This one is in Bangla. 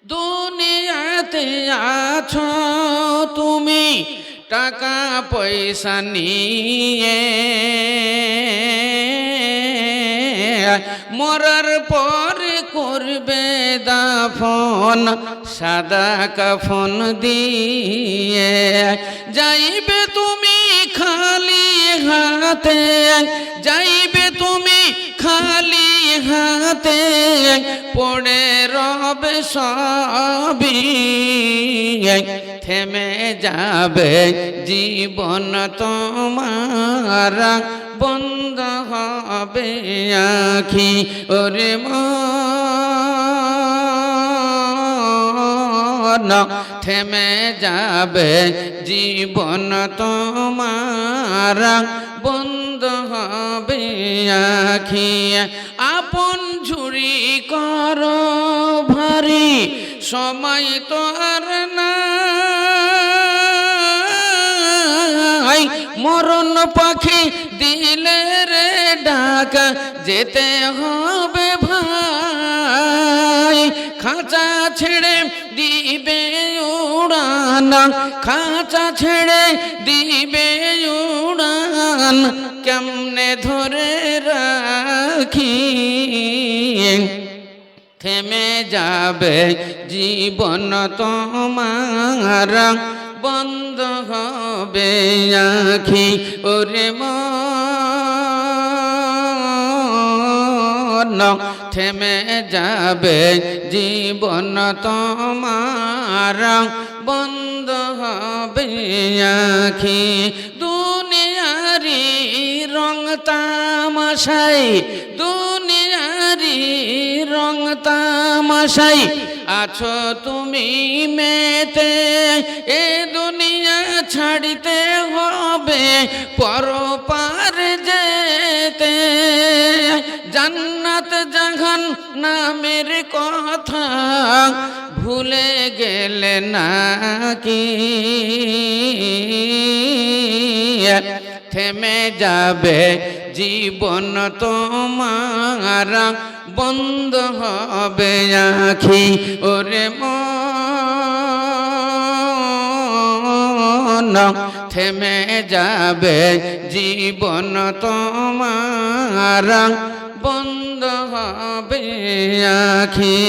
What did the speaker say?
দুনিয়াতে আছো তুমি টাকা পয়সা নিয়ে, মরার পরে করবে দাফন সাদা কাফন দিয়ে। যাইবে তুমি খালি হাতে, যাইবে তুমি খালি হাতে, পড়ে রবে সবই, থেমে যাবে জীবন তোমার, বন্ধ হবে আখি ওরে মন, থেমে যাবে জীবন তোমার, বন্ধ হবে আখি। আপন ঝুরি করো ভারী, সময় তো আর নাই, মরণ পাখি দিলে রে ডাক, যেতে হবে ভাই। খাঁচা ছেড়ে দিবে উড়ান, খাঁচা ছেড়ে দিবে উড়ান, কেমনে ধরে রাখি, থেমে যাবে জীবন তোমার, বন্ধ হবে আখি ওরে মন, থেমে যাবে জীবন তোমার, বন্ধ হবে আখি। দুনিয়ারি রং তামাশাই, দুনিয়ারি রং তামাশাই আছো তুমি মেতে, এ দুনিয়া ছাড়িতে হবে পরপার যেতে। জান্নাত জাহান নামের কথা ভুলে গেলে নাকি, থেমে যাবে জীবন তোমার, বন্ধ হবে আখি ওরে মন, থেমে যাবে জীবন তোমার, বন্ধ হবে আখি।